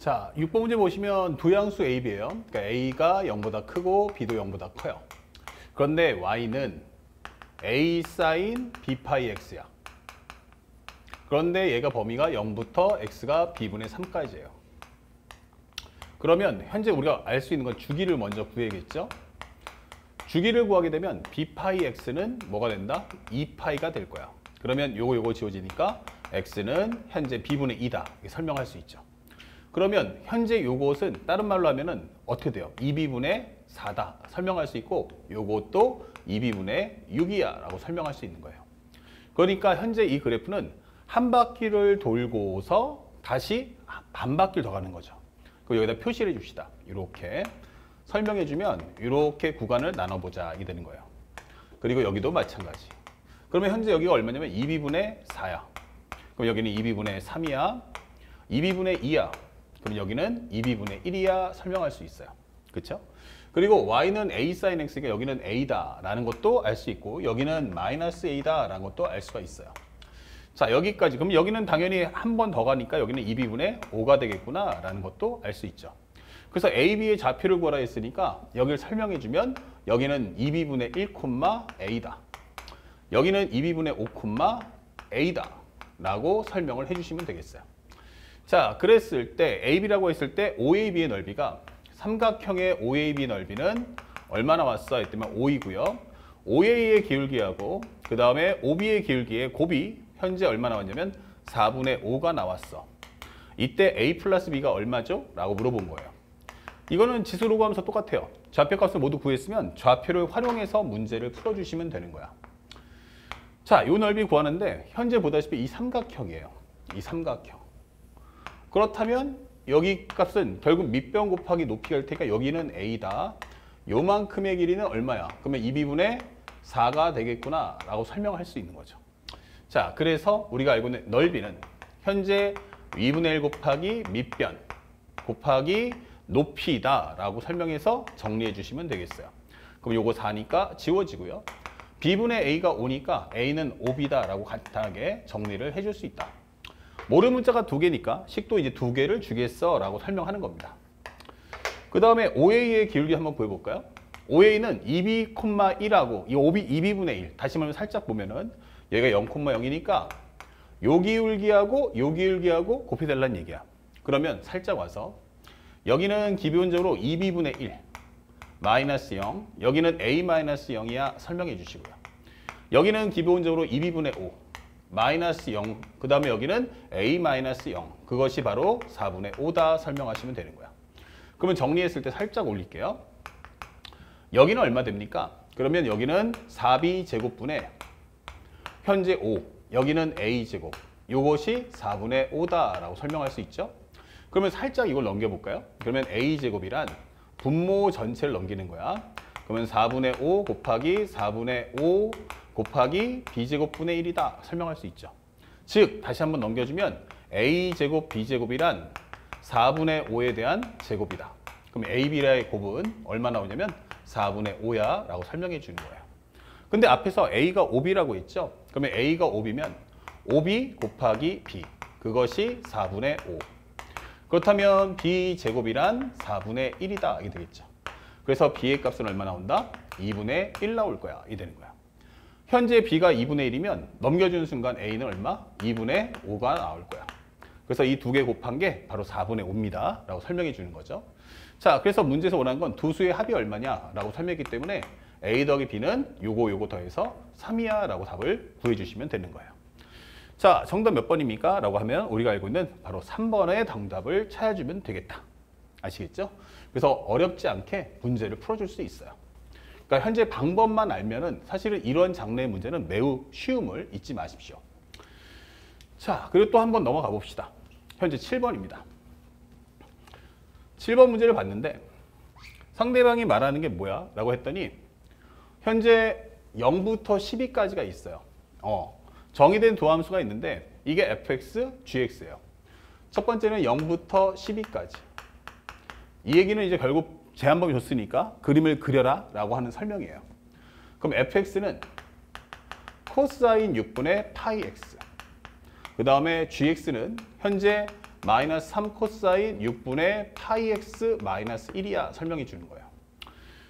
자, 6번 문제 보시면 두 양수 A, B예요. 그러니까 A가 0보다 크고 B도 0보다 커요. 그런데 Y는 A sin B 파이 X야. 그런데 얘가 범위가 0부터 X가 B분의 3까지예요. 그러면 현재 우리가 알 수 있는 건 주기를 먼저 구해야겠죠? 주기를 구하게 되면 B 파이 X는 뭐가 된다? 2파이가 될 거야. 그러면 요거 지워지니까 X는 현재 B분의 2다. 이렇게 설명할 수 있죠. 그러면 현재 요것은 다른 말로 하면은 어떻게 돼요? 2B분의 4다 설명할 수 있고 요것도 2B분의 6이야 라고 설명할 수 있는 거예요. 그러니까 현재 이 그래프는 한 바퀴를 돌고서 다시 반 바퀴를 더 가는 거죠. 그럼 여기다 표시를 해줍시다. 이렇게 설명해주면 이렇게 구간을 나눠보자 이게 되는 거예요. 그리고 여기도 마찬가지. 그러면 현재 여기가 얼마냐면 2B분의 4야. 그럼 여기는 2B분의 3이야. 2B분의 2야. 그럼 여기는 2B분의 1이야 설명할 수 있어요. 그렇죠? 그리고 Y는 A sin X니까 여기는 A다 라는 것도 알 수 있고 여기는 마이너스 A다 라는 것도 알 수가 있어요. 자, 여기까지. 그럼 여기는 당연히 한 번 더 가니까 여기는 2B분의 5가 되겠구나 라는 것도 알 수 있죠. 그래서 A, B의 좌표를 구하라 했으니까 여기를 설명해 주면 여기는 2B분의 1, A다. 여기는 2B분의 5, A다 라고 설명을 해주시면 되겠어요. 자, 그랬을 때 AB라고 했을 때 OAB의 넓이가 삼각형의 OAB 넓이는 얼마 나왔어? 했더니 5이고요. OA의 기울기하고 그 다음에 OB의 기울기의 곱이 현재 얼마 나왔냐면 4분의 5가 나왔어. 이때 A 플러스 B가 얼마죠? 라고 물어본 거예요. 이거는 지수로 구하면서 똑같아요. 좌표값을 모두 구했으면 좌표를 활용해서 문제를 풀어주시면 되는 거야. 자, 이 넓이 구하는데 현재 보다시피 이 삼각형이에요. 이 삼각형. 그렇다면 여기 값은 결국 밑변 곱하기 높이가 될 테니까 여기는 A다. 요만큼의 길이는 얼마야? 그러면 2B분의 4가 되겠구나 라고 설명할 수 있는 거죠. 자, 그래서 우리가 알고 있는 넓이는 현재 2분의 1 곱하기 밑변 곱하기 높이다 라고 설명해서 정리해 주시면 되겠어요. 그럼 요거 4니까 지워지고요. B분의 A가 5니까 A는 5B다 라고 간단하게 정리를 해줄 수 있다. 모르는 문자가 2개니까 식도 이제 2개를 주겠어 라고 설명하는 겁니다. 그 다음에 OA의 기울기 한번 구해볼까요? OA는 2B,1하고 이 2B분의 1 다시 말하면 살짝 보면은 얘가 0,0이니까 요 기울기하고 요 기울기하고 곱해달라는 얘기야. 그러면 살짝 와서 여기는 기본적으로 2B분의 1 마이너스 0 여기는 A-0이야 설명해 주시고요. 여기는 기본적으로 2B분의 5 마이너스 0, 그 다음에 여기는 A-0. 그것이 바로 4분의 5다 설명하시면 되는 거야. 그러면 정리했을 때 살짝 올릴게요. 여기는 얼마 됩니까? 그러면 여기는 4B 제곱분의 현재 5, 여기는 A제곱. 이것이 4분의 5다 라고 설명할 수 있죠. 그러면 살짝 이걸 넘겨볼까요? 그러면 A제곱이란 분모 전체를 넘기는 거야. 그러면 4분의 5 곱하기 4분의 5 곱하기 B제곱분의 1이다 설명할 수 있죠. 즉 다시 한번 넘겨주면 A제곱 B제곱이란 4분의 5에 대한 제곱이다. 그럼 AB의 곱은 얼마 나오냐면 4분의 5야 라고 설명해 주는 거예요. 근데 앞에서 A가 5B라고 했죠. 그러면 A가 5B면 5B 곱하기 B 그것이 4분의 5. 그렇다면 B제곱이란 4분의 1이다 이게 되겠죠. 그래서 B의 값은 얼마 나온다? 2분의 1 나올 거야 이 되는 거야. 현재 B가 2분의 1이면 넘겨주는 순간 A는 얼마? 2분의 5가 나올 거야. 그래서 이 두 개 곱한 게 바로 4분의 5입니다. 라고 설명해 주는 거죠. 자, 그래서 문제에서 원하는 건 두 수의 합이 얼마냐? 라고 설명했기 때문에 A 더하기 B는 요거 더해서 3이야 라고 답을 구해주시면 되는 거예요. 자, 정답 몇 번입니까? 라고 하면 우리가 알고 있는 바로 3번의 정답을 찾아주면 되겠다. 아시겠죠? 그래서 어렵지 않게 문제를 풀어줄 수 있어요. 그러니까 현재 방법만 알면은 사실은 이런 장르의 문제는 매우 쉬움을 잊지 마십시오. 자, 그리고 또 한번 넘어가 봅시다. 현재 7번입니다. 7번 문제를 봤는데 상대방이 말하는 게 뭐야? 라고 했더니 현재 0부터 12까지가 있어요. 정의된 도함수가 있는데 이게 fx, gx예요. 첫 번째는 0부터 12까지. 이 얘기는 이제 결국 제한범위 줬으니까 그림을 그려라 라고 하는 설명이에요. 그럼 fx는 코사인 6분의 파이 x 그 다음에 gx는 현재 마이너스 3 코사인 6분의 파이 x 마이너스 1이야 설명해 주는 거예요.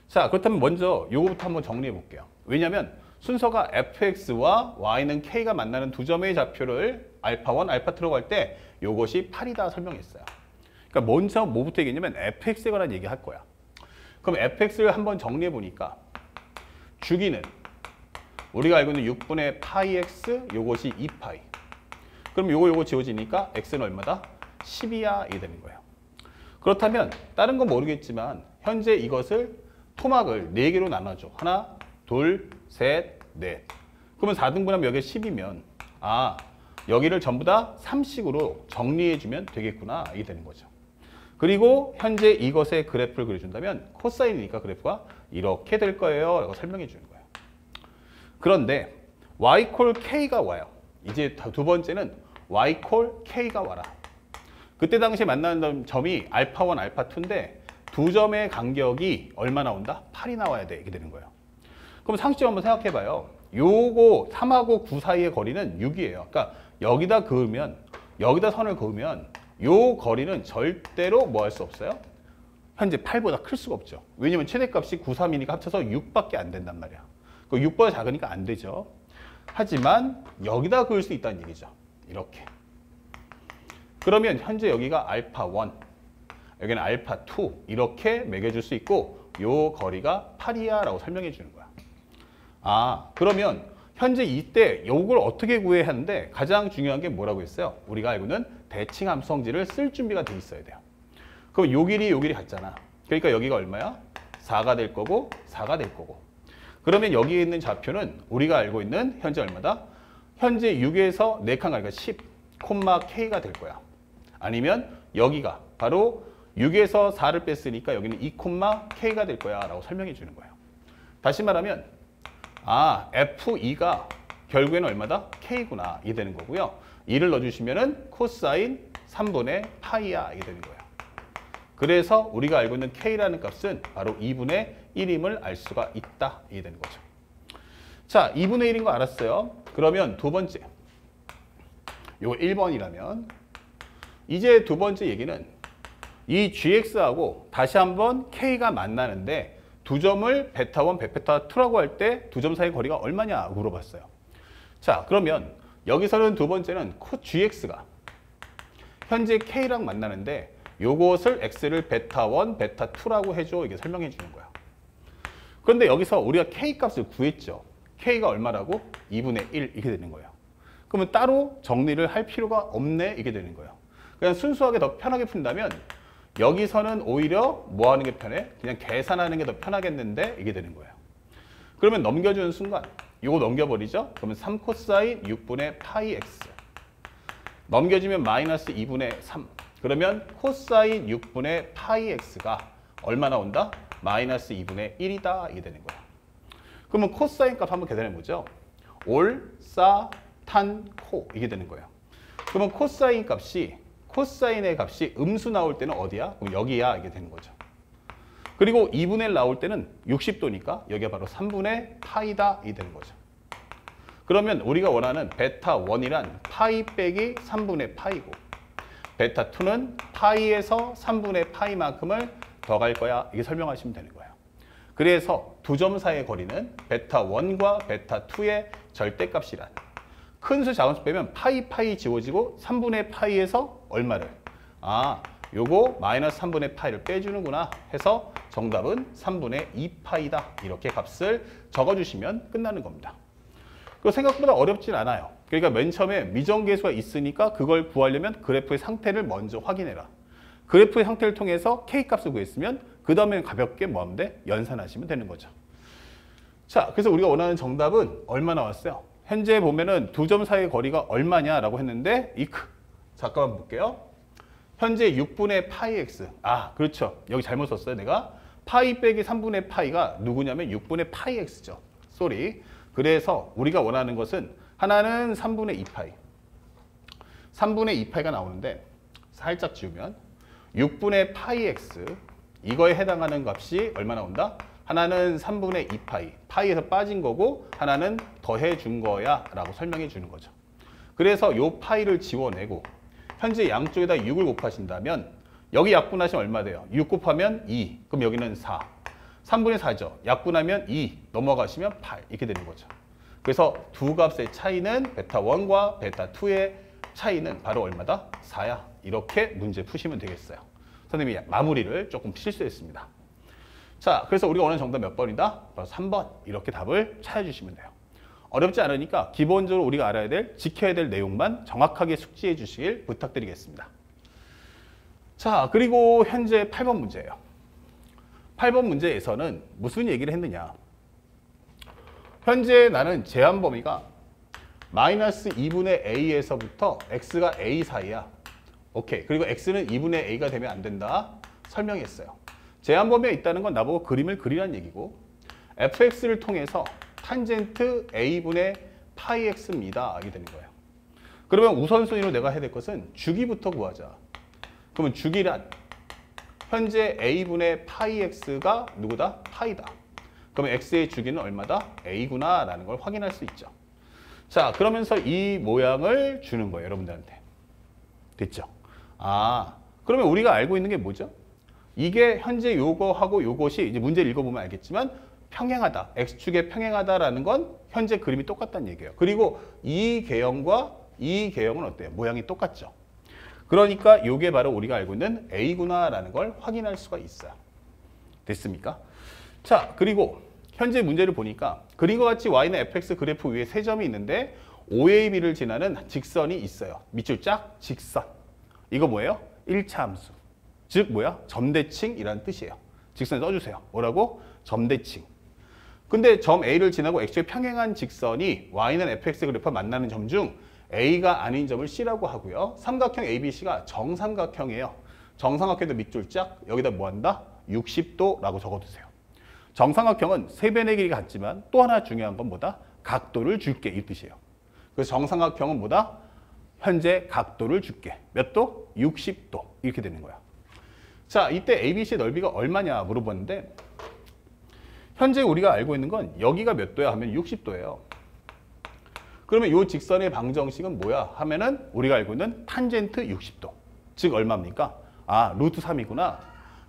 자, 그렇다면 먼저 요거부터 한번 정리해 볼게요. 왜냐면 순서가 fx와 y는 k가 만나는 두 점의 좌표를 알파1, 알파2라고 할 때 요것이 8이다 설명했어요. 그러니까 먼저 뭐부터 얘기했냐면 fx에 관한 얘기 할 거야. 그럼 fx를 한번 정리해 보니까 주기는 우리가 알고 있는 6분의 파이 x 요것이 2파이. 그럼 요거 지워지니까 x는 얼마다? 10이야 이게 되는 거예요. 그렇다면 다른 건 모르겠지만 현재 이것을 토막을 4개로 나눠줘. 하나, 둘, 셋, 넷. 그러면 4등분하면 여기에 10이면 아, 여기를 전부 다 3식으로 정리해주면 되겠구나 이게 되는 거죠. 그리고 현재 이것의 그래프를 그려준다면 코사인이니까 그래프가 이렇게 될 거예요 라고 설명해 주는 거예요. 그런데 y 콜 k가 와요. 이제 두 번째는 y 콜 k가 와라. 그때 당시에 만나는 점이 알파1, 알파2인데 두 점의 간격이 얼마 나온다? 8이 나와야 돼. 이렇게 되는 거예요. 그럼 상식적으로 한번 생각해 봐요. 요거 3하고 9 사이의 거리는 6이에요. 그러니까 여기다 그으면 여기다 선을 그으면 요 거리는 절대로 뭐 할 수 없어요? 현재 8보다 클 수가 없죠. 왜냐면 최대값이 9, 3이니까 합쳐서 6밖에 안 된단 말이야. 그 6보다 작으니까 안 되죠. 하지만 여기다 그을 수 있다는 얘기죠. 이렇게. 그러면 현재 여기가 알파1, 여기는 알파2 이렇게 매겨줄 수 있고 요 거리가 8이야 라고 설명해 주는 거야. 아, 그러면 현재 이때 요걸 어떻게 구해야 하는데 가장 중요한 게 뭐라고 했어요? 우리가 알고는 대칭 함성지를 쓸 준비가 돼 있어야 돼요. 그럼 요 길이 같잖아. 그러니까 여기가 얼마야? 4가 될 거고 4가 될 거고. 그러면 여기에 있는 좌표는 우리가 알고 있는 현재 얼마다? 현재 6에서 4칸 가니까 10, k가 될 거야. 아니면 여기가 바로 6에서 4를 뺐으니까 여기는 2, k가 될 거야 라고 설명해 주는 거예요. 다시 말하면 아, F2가 결국에는 얼마다? K구나 이게 되는 거고요. 2를 넣어주시면은 코사인 3분의 파이야 이게 되는 거예요. 그래서 우리가 알고 있는 K라는 값은 바로 2분의 1임을 알 수가 있다 이게 되는 거죠. 자, 2분의 1인 거 알았어요. 그러면 두 번째 요거 1번이라면 이제 두 번째 얘기는 이 gx하고 다시 한번 k가 만나는데 두 점을 베타1, 베타2라고 할 때 두 점 사이 거리가 얼마냐 물어봤어요. 자, 그러면 여기서는 두 번째는 gx가 현재 k랑 만나는데 요것을 x를 베타1, 베타2라고 해줘 이게 설명해 주는 거야. 그런데 여기서 우리가 k 값을 구했죠. k가 얼마라고? 2분의 1 이렇게 되는 거예요. 그러면 따로 정리를 할 필요가 없네 이게 되는 거예요. 그냥 순수하게 더 편하게 푼다면 여기서는 오히려 뭐 하는 게 편해? 그냥 계산하는 게 더 편하겠는데 이게 되는 거예요. 그러면 넘겨주는 순간 이거 넘겨버리죠? 그러면 3 코사인 6분의 파이 x 넘겨주면 마이너스 2분의 3 그러면 코사인 6분의 파이 x가 얼마 나온다? 마이너스 2분의 1이다 이게 되는 거예요. 그러면 코사인 값 한번 계산해 보죠. 올, 싸, 탄, 코 이게 되는 거예요. 그러면 코사인 값이 코사인의 값이 음수 나올 때는 어디야? 그럼 여기야 이게 되는 거죠. 그리고 2분의 1 나올 때는 60도니까 여기가 바로 3분의 파이다 이 되는 거죠. 그러면 우리가 원하는 베타1이란 파이 빼기 3분의 파이고 베타2는 파이에서 3분의 파이만큼을 더 갈 거야 이게 설명하시면 되는 거예요. 그래서 두 점 사이의 거리는 베타1과 베타2의 절대값이란 큰 수 작은 수 빼면 파이 지워지고 3분의 파이에서 얼마를? 아, 요거 마이너스 3분의 파이를 빼주는구나 해서 정답은 3분의 2파이다. 이렇게 값을 적어주시면 끝나는 겁니다. 그리고 생각보다 어렵진 않아요. 그러니까 맨 처음에 미정계수가 있으니까 그걸 구하려면 그래프의 상태를 먼저 확인해라. 그래프의 상태를 통해서 K값을 구했으면 그 다음에 가볍게 뭐 하면 돼? 연산하시면 되는 거죠. 자, 그래서 우리가 원하는 정답은 얼마 나왔어요? 현재 보면은 두 점 사이의 거리가 얼마냐라고 했는데 잠깐만 볼게요. 현재 6분의 파이 x. 아, 그렇죠. 여기 잘못 썼어요. 내가 파이 빼기 3분의 파이가 누구냐면 6분의 파이 x죠. 쏘리. 그래서 우리가 원하는 것은 하나는 3분의 2파이. 3분의 2파이가 나오는데 살짝 지우면 6분의 파이 x 이거에 해당하는 값이 얼마 나온다? 하나는 3분의 2파이, 파이에서 빠진 거고 하나는 더해 준 거야 라고 설명해 주는 거죠. 그래서 요 파이를 지워내고 현재 양쪽에다 6을 곱하신다면 여기 약분하시면 얼마 돼요? 6 곱하면 2. 그럼 여기는 4. 3분의 4죠. 약분하면 2. 넘어가시면 8. 이렇게 되는 거죠. 그래서 두 값의 차이는 베타 1과 베타 2의 차이는 바로 얼마다? 4야. 이렇게 문제 푸시면 되겠어요. 선생님이 마무리를 조금 실수했습니다. 자, 그래서 우리가 원하는 정답 몇 번이다? 바로 3번. 이렇게 답을 찾아주시면 돼요. 어렵지 않으니까 기본적으로 우리가 알아야 될, 지켜야 될 내용만 정확하게 숙지해 주시길 부탁드리겠습니다. 자, 그리고 현재 8번 문제예요. 8번 문제에서는 무슨 얘기를 했느냐. 현재 나는 제한 범위가 마이너스 2분의 a에서부터 x가 a 사이야. 오케이. 그리고 x는 2분의 a가 되면 안 된다. 설명했어요. 제한 범위에 있다는 건 나보고 그림을 그리라는 얘기고 fx를 통해서 탄젠트 a분의 파이 x입니다. 이게 되는 거예요. 그러면 우선순위로 내가 해야 될 것은 주기부터 구하자. 그러면 주기란 현재 a분의 파이 x가 누구다? 파이다. 그러면 x의 주기는 얼마다? a구나 라는 걸 확인할 수 있죠. 자, 그러면서 이 모양을 주는 거예요. 여러분들한테. 됐죠? 아, 그러면 우리가 알고 있는 게 뭐죠? 이게 현재 요거하고 요것이 이제 문제를 읽어보면 알겠지만 평행하다. x축에 평행하다라는 건 현재 그림이 똑같다는 얘기예요. 그리고 이 개형과 이 개형은 어때요? 모양이 똑같죠. 그러니까 이게 바로 우리가 알고 있는 a구나라는 걸 확인할 수가 있어요. 됐습니까? 자, 그리고 현재 문제를 보니까 그림과 같이 y는 fx 그래프 위에 세 점이 있는데 OAB를 지나는 직선이 있어요. 밑줄 쫙 직선. 이거 뭐예요? 1차 함수. 즉 뭐야? 점대칭이라는 뜻이에요. 직선 써주세요. 뭐라고? 점대칭. 근데 점 A를 지나고 x에 평행한 직선이 y는 fx 그래프와 만나는 점 중 A가 아닌 점을 C라고 하고요. 삼각형 ABC가 정삼각형이에요. 정삼각형도 밑줄 쫙 여기다 뭐 한다? 60도라고 적어두세요. 정삼각형은 세 변의 길이가 같지만 또 하나 중요한 건 뭐다? 각도를 줄게 이 뜻이에요. 그래서 정삼각형은 뭐다? 현재 각도를 줄게. 몇 도? 60도. 이렇게 되는 거야. 자, 이때 ABC의 넓이가 얼마냐 물어봤는데 현재 우리가 알고 있는 건 여기가 몇 도야 하면 60도예요. 그러면 이 직선의 방정식은 뭐야 하면은 우리가 알고 있는 탄젠트 60도. 즉 얼마입니까? 아, 루트 3이구나.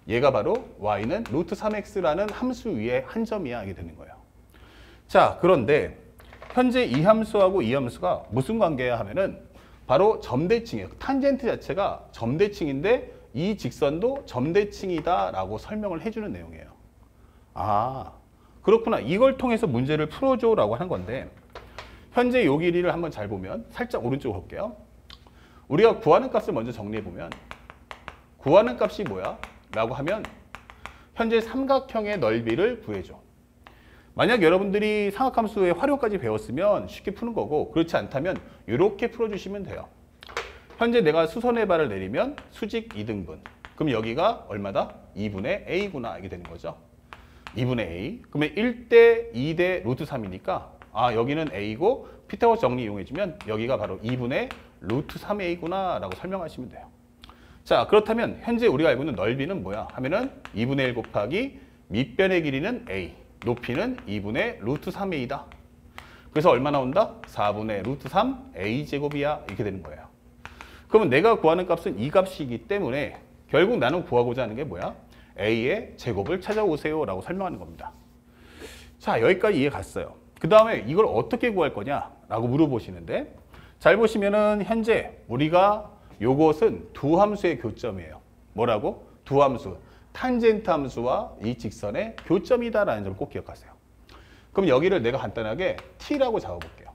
얘가 바로 y는 루트 3x라는 함수 위에 한 점이야 이게 되는 거예요. 자, 그런데 현재 이 함수하고 이 함수가 무슨 관계야 하면은 바로 점대칭이에요. 탄젠트 자체가 점대칭인데 이 직선도 점대칭이다라고 설명을 해주는 내용이에요. 아, 그렇구나. 이걸 통해서 문제를 풀어줘라고 하는 건데 현재 요 길이를 한번 잘 보면 살짝 오른쪽으로 볼게요. 우리가 구하는 값을 먼저 정리해보면 구하는 값이 뭐야? 라고 하면 현재 삼각형의 넓이를 구해줘. 만약 여러분들이 삼각함수의 활용까지 배웠으면 쉽게 푸는 거고 그렇지 않다면 이렇게 풀어주시면 돼요. 현재 내가 수선의 발을 내리면 수직 2등분. 그럼 여기가 얼마다? 2분의 a구나 이게 되는 거죠. 2분의 a. 그러면 1대 2대 루트 3이니까 아, 여기는 a고 피타고라스 정리 이용해주면 여기가 바로 2분의 루트 3a구나 라고 설명하시면 돼요. 자, 그렇다면 현재 우리가 알고 있는 넓이는 뭐야? 하면은 2분의 1 곱하기 밑변의 길이는 a, 높이는 2분의 루트 3a다. 그래서 얼마 나온다? 4분의 루트 3 a 제곱이야. 이렇게 되는 거예요. 그러면 내가 구하는 값은 이 값이기 때문에 결국 나는 구하고자 하는 게 뭐야? a의 제곱을 찾아오세요 라고 설명하는 겁니다. 자, 여기까지 이해 갔어요. 그 다음에 이걸 어떻게 구할 거냐 라고 물어보시는데 잘 보시면은 현재 우리가 요것은 두 함수의 교점이에요. 뭐라고? 두 함수. 탄젠트 함수와 이 직선의 교점이다라는 점을 꼭 기억하세요. 그럼 여기를 내가 간단하게 t라고 잡아볼게요.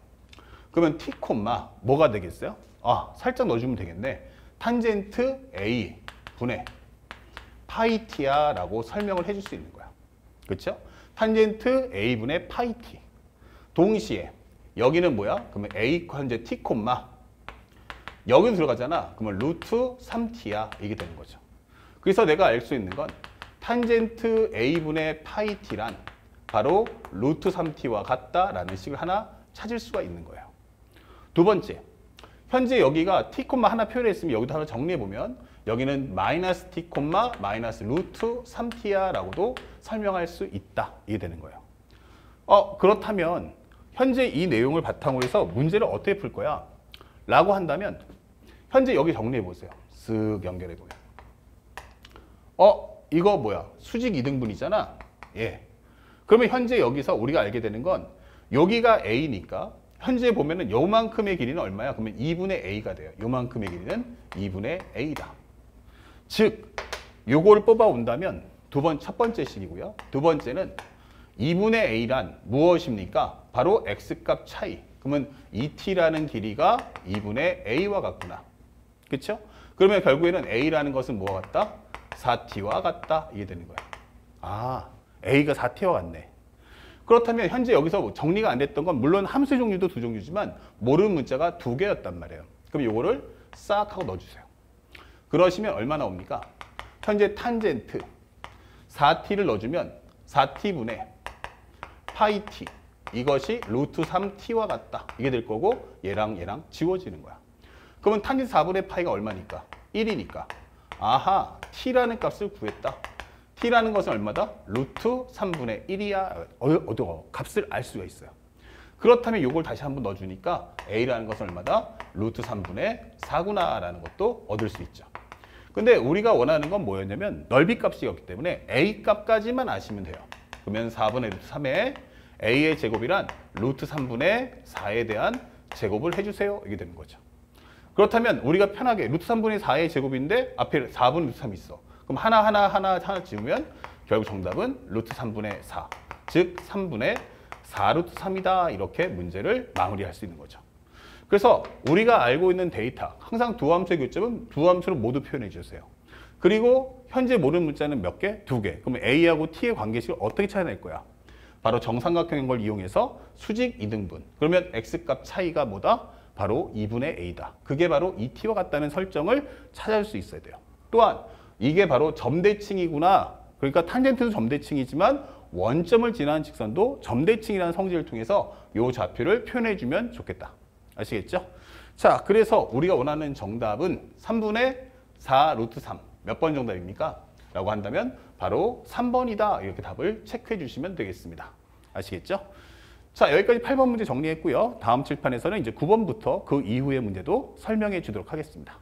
그러면 t, 뭐가 되겠어요? 아, 살짝 넣어주면 되겠네. 탄젠트 a 분의 파이 t야 라고 설명을 해줄 수 있는 거야. 그렇죠? 탄젠트 a 분의 파이 t. 동시에 여기는 뭐야? 그러면 a 현재 t, 여기로 들어가잖아. 그러면 루트 3t야. 이게 되는 거죠. 그래서 내가 알 수 있는 건 탄젠트 a분의 파이 t란 바로 루트 3t와 같다라는 식을 하나 찾을 수가 있는 거예요. 두 번째, 현재 여기가 t, 하나 표현했으면 여기도 하나 정리해보면 여기는 마이너스 t, 마이너스 루트 3t야 라고도 설명할 수 있다. 이게 되는 거예요. 그렇다면 현재 이 내용을 바탕으로 해서 문제를 어떻게 풀 거야? 라고 한다면 현재 여기 정리해 보세요. 쓱 연결해 보면. 이거 뭐야? 수직 이등분이잖아. 예. 그러면 현재 여기서 우리가 알게 되는 건 여기가 A니까 현재 보면은 요만큼의 길이는 얼마야? 그러면 2분의 A가 돼요. 요만큼의 길이는 2분의 A다. 즉, 요거를 뽑아 온다면 첫 번째 식이고요. 두 번째는 2분의 A란 무엇입니까? 바로 X값 차이. 그러면 2T라는 길이가 2분의 A와 같구나. 그렇죠? 그러면 결국에는 A라는 것은 뭐와 같다? 4T와 같다. 이게 되는 거야. 아, A가 4T와 같네. 그렇다면 현재 여기서 정리가 안 됐던 건 물론 함수 종류도 두 종류지만 모르는 문자가 두 개였단 말이에요. 그럼 요거를 싹 하고 넣어주세요. 그러시면 얼마 나옵니까? 현재 탄젠트 4T를 넣어주면 4T분의 파이 T 이것이 루트 3T와 같다. 이게 될 거고 얘랑 얘랑 지워지는 거야. 그러면 탄젠트 4분의 파이가 얼마니까? 1이니까. 아하, T라는 값을 구했다. T라는 것은 얼마다? 루트 3분의 1이야. 값을 알 수가 있어요. 그렇다면 이걸 다시 한번 넣어주니까 A라는 것은 얼마다? 루트 3분의 4구나 라는 것도 얻을 수 있죠. 근데 우리가 원하는 건 뭐였냐면 넓이 값이었기 때문에 A 값까지만 아시면 돼요. 그러면 4분의 루트 3에 A의 제곱이란 루트 3분의 4에 대한 제곱을 해주세요. 이게 되는 거죠. 그렇다면 우리가 편하게 루트 3분의 4의 제곱인데 앞에 4분의 루트 3이 있어. 그럼 하나 지우면 결국 정답은 루트 3분의 4. 즉 3분의 4 루트 3이다. 이렇게 문제를 마무리할 수 있는 거죠. 그래서 우리가 알고 있는 데이터, 항상 두 함수의 교점은 두 함수로 모두 표현해 주세요. 그리고 현재 모르는 문자는 몇 개? 두 개. 그러면 A하고 T의 관계식을 어떻게 찾아낼 거야? 바로 정삼각형인 걸 이용해서 수직 이등분. 그러면 X값 차이가 뭐다? 바로 2분의 A다. 그게 바로 2T와 같다는 설정을 찾을 수 있어야 돼요. 또한 이게 바로 점대칭이구나. 그러니까 탄젠트도 점대칭이지만 원점을 지나는 직선도 점대칭이라는 성질을 통해서 이 좌표를 표현해주면 좋겠다. 아시겠죠? 자, 그래서 우리가 원하는 정답은 3분의 4 루트 3. 몇 번 정답입니까? 라고 한다면 바로 3번이다. 이렇게 답을 체크해 주시면 되겠습니다. 아시겠죠? 자, 여기까지 8번 문제 정리했고요. 다음 칠판에서는 이제 9번부터 그 이후의 문제도 설명해 주도록 하겠습니다.